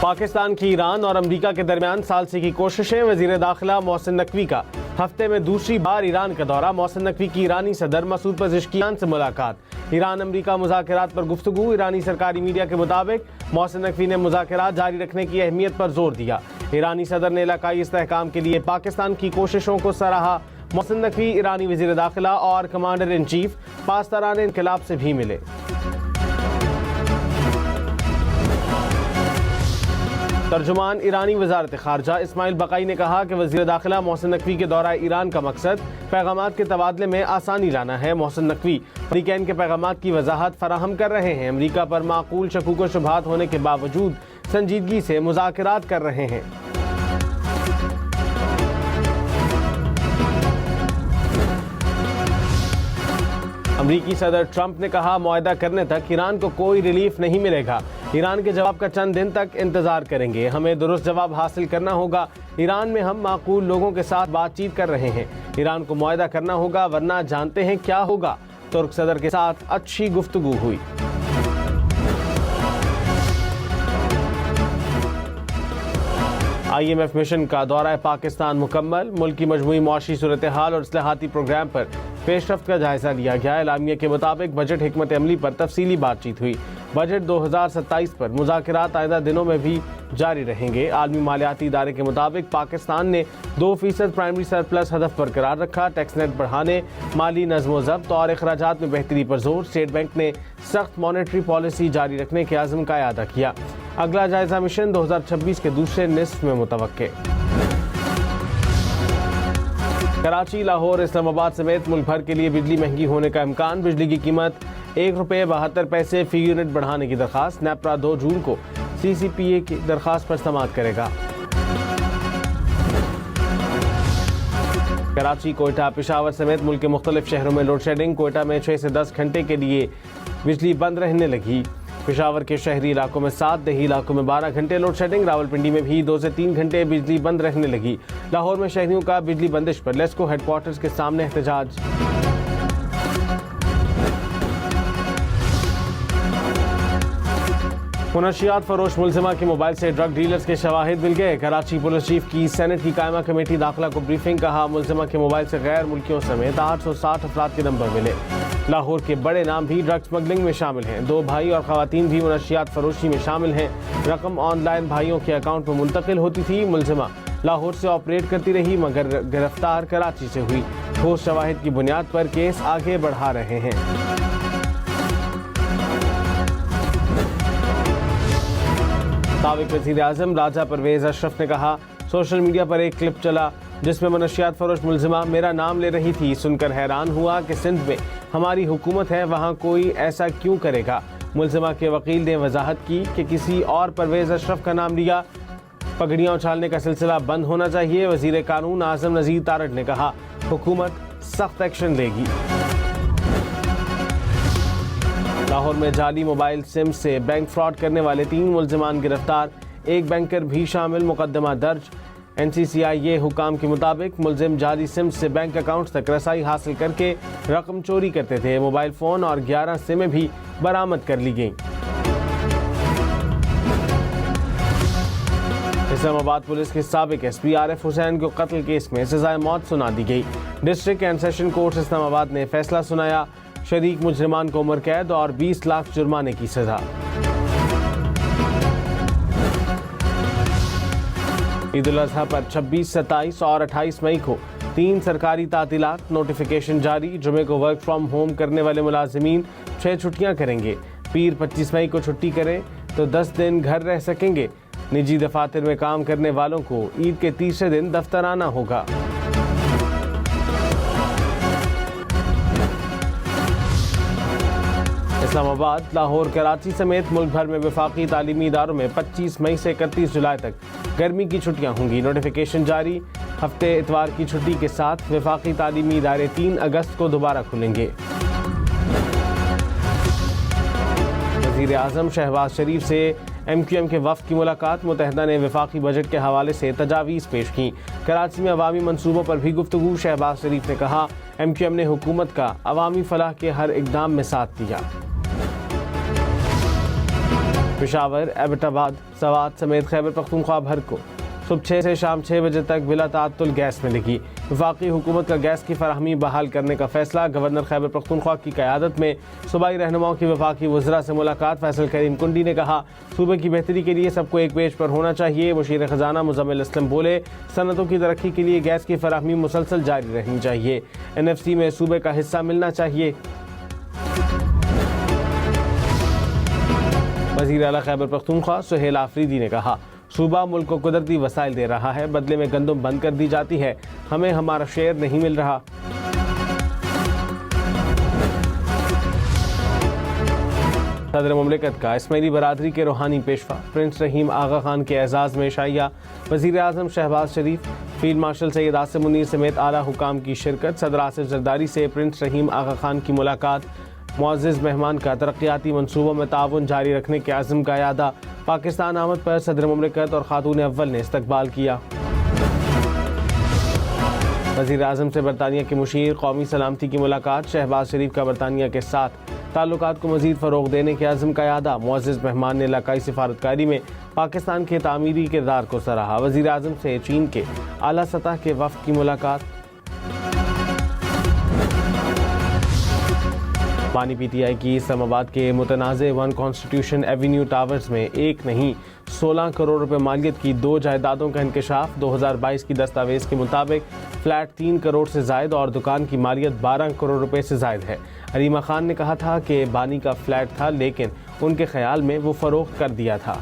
पाकिस्तान की ईरान और अमेरिका के दरमियान सालसी की कोशिशें। वजीर दाखिला मोहसिन नकवी का हफ्ते में दूसरी बार ईरान का दौरा। मोहसिन नकवी की ईरानी सदर मसूद पज़ेश्कियान से मुलाकात। ईरान अमेरिका मुज़ाकरात पर गुफ्तगू। ईरानी सरकारी मीडिया के मुताबिक मोहसिन नकवी ने मुज़ाकरात जारी रखने की अहमियत पर जोर दिया। ईरानी सदर ने इलाकाई इस्तेहकाम के लिए पाकिस्तान की कोशिशों को सराहा। मोहसिन नकवी ईरानी वजीर दाखिला और कमांडर इन चीफ पासदारान इनकलाब से भी मिले। तर्जुमान ईरानी वजारत खारजा इस्माइल बकाई ने कहा कि वज़ीर दाखिला मोहसिन नकवी के दौरा ईरान का मकसद पैगामात के तबादले में आसानी लाना है। मोहसिन नकवी अमरीकैन के पैगामात की वजाहत फराहम कर रहे हैं। अमरीका पर माकूल शकूक व शुबहात होने के बावजूद संजीदगी से मुज़ाकरात कर रहे हैं। अमरीकी सदर ट्रंप ने कहा, मुआहदा करने तक ईरान को कोई रिलीफ नहीं मिलेगा। ईरान के जवाब का चंद दिन तक इंतजार करेंगे। हमें दुरुस्त जवाब हासिल करना होगा। ईरान में हम माकूल लोगों के साथ बातचीत कर रहे हैं। ईरान को मुआहदा करना होगा, वरना जानते हैं क्या होगा। तुर्क सदर के साथ अच्छी गुफ्तगू हुई। IMF मिशन का दौरा पाकिस्तान मुकम्मल। मुल्क की मजमूई मुआशी सूरत हाल और इस्लाहाती प्रोग्राम पर पेशरफ्त का जायजा लिया गया। एलामिया के मुताबिक बजट हिकमत अमली पर तफसीली बातचीत हुई। बजट 2027 पर मुज़ाकरात आइंदा दिनों में भी जारी रहेंगे। आलमी मालियाती इदारे के मुताबिक पाकिस्तान ने 2% प्राइमरी सरप्लस हदफ बरकरार रखा। टैक्स नेट बढ़ाने, माली नज़्म ज़ब्त और अखराजात में बेहतरी पर जोर। स्टेट बैंक ने सख्त मॉनेटरी पॉलिसी जारी रखने के आज़म का इआदा किया। अगला जायजा मिशन 2026 के दूसरे निस्फ में मुतवक्के। कराची, लाहौर, इस्लामाबाद समेत मुल्क भर के लिए बिजली महंगी होने का इम्कान। बिजली की कीमत ₹1.72 फी यूनिट बढ़ाने की दरखास्त। नेपरा 2 जून को CCPA की दरखास्त पर समाअत करेगा। कराची, कोयटा, पेशावर समेत मुल्क के मुख्तलिफ शहरों में लोड शेडिंग। कोयटा में 6 से 10 घंटे के लिए बिजली बंद रहने लगी। पेशावर के शहरी इलाकों में 7, देही इलाकों में 12 घंटे लोड शेडिंग। रावलपिंडी में भी 2 से 3 घंटे बिजली बंद रहने लगी। लाहौर में शहरियों का बिजली बंदिश पर लेस्को हेडक्वार्टर्स के सामने एहतजाज। मुनशियात फरोश मुलजिमा के मोबाइल से ड्रग डीलर्स के शवाहिद मिल गए। कराची पुलिस चीफ की सेनेट की कायमा कमेटी दाखिला को ब्रीफिंग। कहा, मुलजिमा के मोबाइल से गैर मुल्कियों समेत 860 अफराद के नंबर मिले। लाहौर के बड़े नाम भी ड्रग स्मगलिंग में शामिल हैं। 2 भाई और खवातीन भी मुनशियात फरोशी में शामिल हैं। रकम ऑनलाइन भाइयों के अकाउंट में मुंतकिल होती थी। मुलजिमा लाहौर से ऑपरेट करती रही मगर गिरफ्तार कराची से हुई। ठोस शवाहिद की बुनियाद पर केस आगे बढ़ा रहे हैं। साबिक वज़ीर आज़म राजा परवेज अशरफ ने कहा, सोशल मीडिया पर एक क्लिप चला जिसमें मनशियात फरोश मुलजिमा मेरा नाम ले रही थी। सुनकर हैरान हुआ कि सिंध में हमारी हुकूमत है, वहाँ कोई ऐसा क्यों करेगा। मुलजिमा के वकील ने वजाहत की कि किसी और परवेज अशरफ का नाम लिया। पगड़ियाँ उछालने का सिलसिला बंद होना चाहिए। वज़ीर कानून आज़म नज़ीर तारड़ ने कहा, हुकूमत सख्त एक्शन लेगी। लाहौर में जाली मोबाइल सिम से बैंक फ्रॉड करने वाले 3 मुलजिमान गिरफ्तार। एक बैंकर भी शामिल, मुकदमा दर्ज। NCCIA हुकाम के मुताबिक मुलजिम जाली सिम से बैंक अकाउंट तक रसाई हासिल करके रकम चोरी करते थे। मोबाइल फ़ोन और 11 सिमें भी बरामद कर ली गईं। इस्लामाबाद पुलिस के साबिक SP आरिफ हुसैन को कत्ल केस में सजाए मौत सुना दी गई। District and session court Islamabad ने फैसला सुनाया। शरीक मुजरिमान को उम्र कैद और 20 लाख जुर्माने की सजा। ईद उल अज़हा पर 26, 27 और 28 मई को 3 सरकारी तातीलात। नोटिफिकेशन जारी। जुमे को वर्क फ्रॉम होम करने वाले मुलाजिमीन 6 छुट्टियां करेंगे। पीर 25 मई को छुट्टी करें तो 10 दिन घर रह सकेंगे। निजी दफातर में काम करने वालों को ईद के तीसरे दिन दफ्तर आना होगा। इस्लामाबाद, लाहौर, कराची समेत मुल्क भर में वफाकी तालीमी इदारों में 25 मई से 31 जुलाई तक गर्मी की छुट्टियां होंगी। नोटिफिकेशन जारी। हफ्ते इतवार की छुट्टी के साथ वफाकी तालीमी इदारे 3 अगस्त को दोबारा खुलेंगे। वज़ीर आज़म शहबाज शरीफ से MQM के वफ़द की मुलाकात। मुत्तहिदा ने वफाकी बजट के हवाले से तजावीज़ पेश की। कराची में अवामी मनसूबों पर भी गुफ्तगू। शहबाज शरीफ ने कहा, MQM ने हुकूमत का अवामी फलाह के हर इक़दाम में साथ दिया। पेशावर, एबटाबाद, सवात समेत खैबर पख्तूनख्वा भर को सुबह 6 से शाम 6 बजे तक बिला ताअत्तुल गैस मिलेगी। वफाकी हुकूमत का गैस की फराहमी बहाल करने का फैसला। गवर्नर खैबर पख्तूनख्वा की क़यादत में सूबाई रहनुमाओं की वफाकी वज़रा से मुलाकात। फैसल करीम कुंडी ने कहा, सूबे की बेहतरी के लिए सबको एक पेज पर होना चाहिए। मुशीर ख़जाना मुज़म्मिल असलम बोले, सनतों की तरक्की के लिए गैस की फराहमी मुसलसल जारी रहनी चाहिए। NFC में सूबे का हिस्सा मिलना चाहिए। वज़ीर आला खैबर पख्तूनख्वा सुहेल आफरीदी ने कहा, सूबा मुल्क को कुदरती वसाइल दे रहा है, बदले में गंदम बंद कर दी जाती है, हमें हमारा शेयर नहीं मिल रहा। सदर मुमलिकत का इस्माइली बरादरी के रूहानी पेशवा प्रिंस रहीम आगा खान के एजाज़ में शाइया। वज़ीर आज़म शहबाज शरीफ, फील्ड मार्शल सैयद आसिम मुनीर समेत आला हुकाम की शिरकत। सदर आसिफ जरदारी से प्रिंस रहीम आगा खान की मुलाकात। मुअज़्ज़िज़ मेहमान का तरक्याती मनसूबों में ताउन जारी रखने के आज़म का यादा। पाकिस्तान आमद पर सदर मुमलिकत और खातून अव्वल ने इस्तकबाल किया। वज़ीर आज़म से बरतानिया के मुशीर कौमी सलामती की मुलाकात। शहबाज शरीफ का बरतानिया के साथ ताल्लुकात को मज़ीद फ़रोग़ देने के आज़म का यादा। मुअज़्ज़िज़ मेहमान ने इलाकाई सिफारतकारी में पाकिस्तान के तामीरी किरदार को सराहा। वज़ीर आज़म से चीन के आला सतह के वफ़द की मुलाकात। पानी PTI की इस्लामाबाद के मुतनाज़े वन कॉन्स्टिट्यूशन एवेन्यू टावर्स में एक नहीं 16 करोड़ रुपए मालियत की 2 जायदादों का इंकशाफ। 2022 की दस्तावेज़ के मुताबिक फ्लैट 3 करोड़ से ज़ायद और दुकान की मालियत 12 करोड़ रुपए से ज़ायद है। अरीमा खान ने कहा था कि बानी का फ्लैट था, लेकिन उनके ख्याल में वो फ़रोख्त कर दिया था।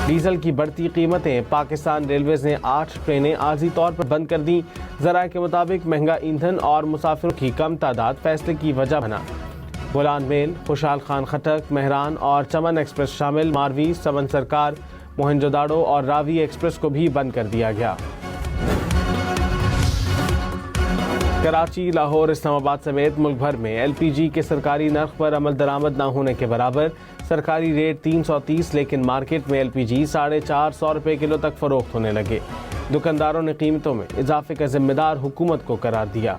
डीजल की बढ़ती कीमतें। पाकिस्तान रेलवेज़ ने 8 ट्रेनें आर्जी तौर पर बंद कर दी। ज़राए के मुताबिक महंगा ईंधन और मुसाफिरों की कम तादाद फैसले की वजह बना। बोलान मेल, खुशहाल खान खटक, मेहरान और चमन एक्सप्रेस शामिल। मारवी, समन सरकार, मोहनजोदाड़ो और रावी एक्सप्रेस को भी बंद कर दिया गया। कराची, लाहौर, इस्लामाबाद समेत मुल्क भर में LPG के सरकारी नर्ख पर अमल दरामद न होने के बराबर। सरकारी रेट 330, लेकिन मार्केट में LPG 450 रुपये किलो तक फरोख्त होने लगे। दुकानदारों ने कीमतों में इजाफे का जिम्मेदार हुकूमत को करार दिया।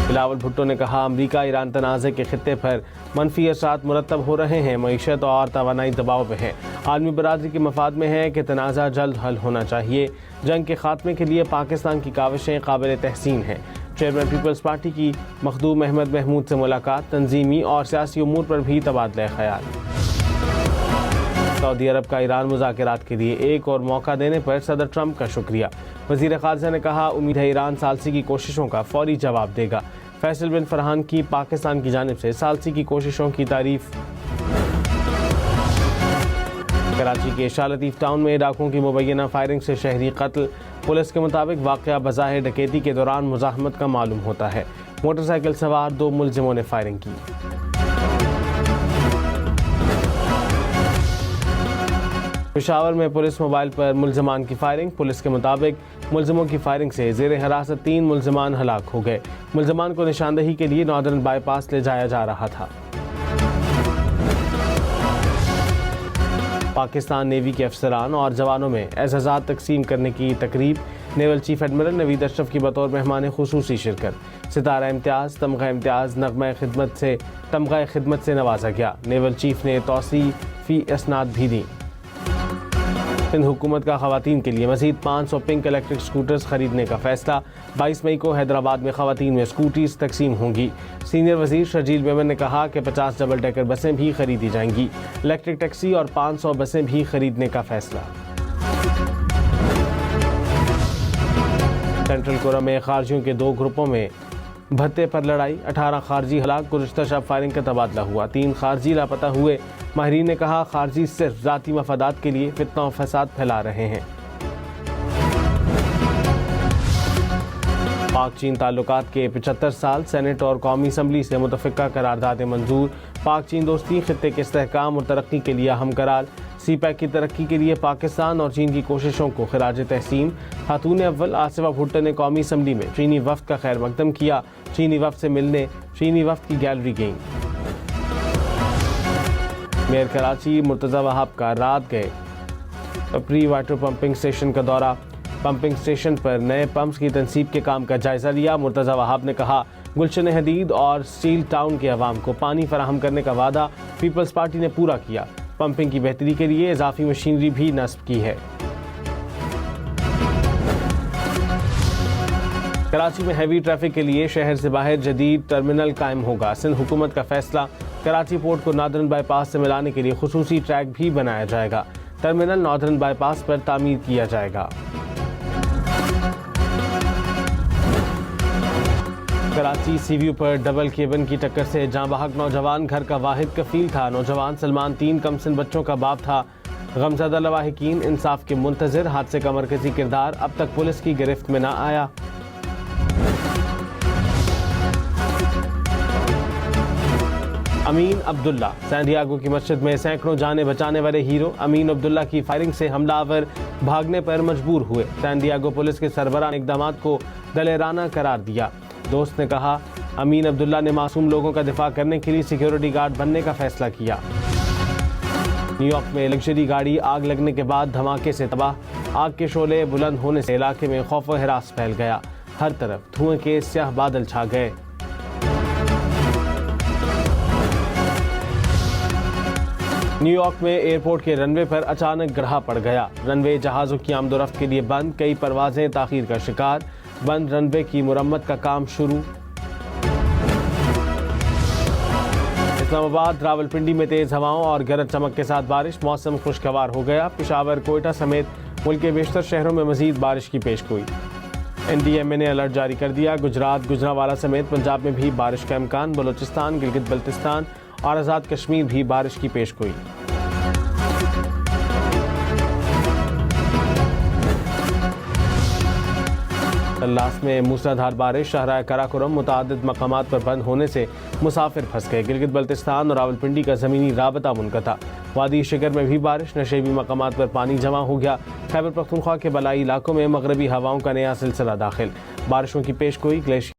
बिलावल भुट्टो ने कहा, अमरीका ईरान तनाज़े के खित्ते पर मनफी असरात मुरतब हो रहे हैं। मईशत और तवानाई दबाव में है। आलमी बरादरी के मफाद में है कि तनाज़ा जल्द हल होना चाहिए। जंग के खात्मे के लिए पाकिस्तान की काविशें काबिल तहसीन हैं। चेयरमैन पीपल्स पार्टी की मखदूम अहमद महमूद से मुलाकात। तंजीमी और सियासी उमूर पर भी तबादला ख्याल। सऊदी अरब का ईरान मुज़ाकरात के लिए एक और मौका देने पर सदर ट्रंप का शुक्रिया। वज़ीर ख़ारिजा ने कहा, उम्मीद है ईरान सालसी की कोशिशों का फौरी जवाब देगा। फैसल बिन फरहान की पाकिस्तान की जानिब से सालसी की कोशिशों की तारीफ। कराची के शाह लतीफ़ टाउन में डाकुओं की मुबैना फायरिंग से शहरी कत्ल। पुलिस के मुताबिक वाक़या बज़ाहिर डकैती के दौरान मुज़ाहमत का मालूम होता है। मोटरसाइकिल सवार 2 मुलजिमों ने फायरिंग की। पेशावर में पुलिस मोबाइल पर मुलजमान की फायरिंग। पुलिस के मुताबिक मुलजिमों की फायरिंग से ज़ेर हिरासत 3 मुलजमान हलाक हो गए। मुलजमान को निशानदही के लिए नॉर्दर्न बाईपास ले जाया जा रहा था। पाकिस्तान नेवी के अफसरान और जवानों में एजाज़ात तकसीम करने की तकरीब। Naval chief admiral Naveed Ashraf की बतौर मेहमान खुसूसी शिरकत। सितारा इम्तियाज़, तमगा इम्तियाज़, नगमा खिदमत से नवाजा गया। नेवल चीफ ने तौसीफ़ी इसनाद भी दी। सिंध हुकूमत का ख़वातीन के लिए मज़ीद 500 पिंक इलेक्ट्रिक स्कूटर्स खरीदने का फैसला। 22 मई को हैदराबाद में ख़वातीन में स्कूटीज तकसीम होंगी। सीनियर वज़ीर शर्जील मेमन ने कहा कि 50 डबल डेकर बसें भी खरीदी जाएंगी। इलेक्ट्रिक टैक्सी और 500 बसें भी खरीदने का फैसला। सेंट्रल कोरा में खारजियों के 2 ग्रुपों में भत्ते पर लड़ाई। 18 खारजी हलाक। गुज़िश्ता शब फायरिंग का तबादला हुआ। 3 खारजी लापता हुए। माहिरीन ने कहा, खारजी सिर्फ ज़ाती मफादात के लिए फितना और फसाद फैला रहे हैं। पाक चीन ताल्लुकात के 75 साल। सेनेट और कौमी असम्बली से मुतफ़िक़ा करारदाद मंजूर। पाक चीन दोस्ती खित्ते के इस्तेहकाम और तरक्की के लिए अहम करार। CPEC की तरक्की के लिए पाकिस्तान और चीन की कोशिशों को खिराज तहसीन। खातून अव्वल आसिफा भुट्टो ने कौमी असम्बली में चीनी वफ़द का खैर मकदम किया। चीनी वफ़द से मिलने चीनी वफ़द की गैलरी गई। मेयर कराची मुर्तज़ा वहाब का रात गए प्री वाटर पंपिंग स्टेशन का दौरा। पंपिंग स्टेशन पर नए पंप्स की तनसीब के काम का जायजा लिया। मुर्तज़ा वहाब ने कहा, गुलशन हदीद और स्टील टाउन के अवाम को पानी फराहम करने का वादा पीपल्स पार्टी ने पूरा किया। पंपिंग की बेहतरी के लिए इजाफी मशीनरी भी नस्ब की है। कराची में हैवी ट्रैफिक के लिए शहर से बाहर जदीद टर्मिनल कायम होगा। सिंध हुकूमत का फैसला, कराची पोर्ट को नादरन बाईपास से मिलाने के लिए खुसूसी ट्रैक भी बनाया जाएगा। टर्मिनल नादरन बाईपास पर तामीर किया जाएगा। कराची सीव्यू पर डबल केबन की टक्कर से जाँ बहक नौजवान घर का वाहिद कफील था। नौजवान सलमान 3 कमसिन बच्चों का बाप था। गमज़दा लवाहिकीन इंसाफ के मुंतज़िर। हादसे का मरकजी किरदार अब तक पुलिस की गिरफ्त में न आया। अमीन अब्दुल्ला, सैंडियागो की मस्जिद में सैकड़ों जाने बचाने वाले हीरो अमीन अब्दुल्ला की फायरिंग से हमलावर भागने पर मजबूर हुए। सैंडियागो पुलिस के सरबराह ने इक़दामात को दलेराना करार दिया। दोस्त ने कहा, अमीन अब्दुल्ला ने मासूम लोगों का दिफा करने के लिए सिक्योरिटी गार्ड बनने का फैसला किया। न्यूयॉर्क में लग्जरी गाड़ी आग लगने के बाद धमाके से तबाह। आग के शोले बुलंद होने से इलाके में खौफ व हिरास फैल गया। हर तरफ धुएं के स्याह बादल छा गए। न्यूयॉर्क में एयरपोर्ट के रनवे पर अचानक ग्रहा पड़ गया। रनवे जहाज़ों की आमदोरफ्त के लिए बंद, कई परवाजें ताखीर का शिकार। बंद रनवे की मुरम्मत का काम शुरू। इस्लामाबाद रावलपिंडी में तेज हवाओं और गरज चमक के साथ बारिश। मौसम खुशगवार हो गया। पेशावर, कोयटा समेत मुल्क के बेशतर शहरों में मजीद बारिश की पेशगोई। NDMA ने अलर्ट जारी कर दिया। गुजरात, गुजरांवाला समेत पंजाब में भी बारिश का इम्कान। बलोचिस्तान, गिलगित बल्तिस्तान और आज़ाद कश्मीर भी बारिश की पेशगोई। अल्लास में मूसलाधार बारिश। शाहराह कराकोरम मुतादिद मकामात पर बंद होने से मुसाफिर फंस गए। गिलगित बल्तिस्तान और रावलपिंडी का ज़मीनी राबता मुनक़ता। वादी शिगर में भी बारिश। नशेबी मकामात पर पानी जमा हो गया। खैबर पख्तूनख्वा के बलाई इलाकों में मगरबी हवाओं का नया सिलसिला दाखिल। बारिशों की पेशगोई। ग्लेशियर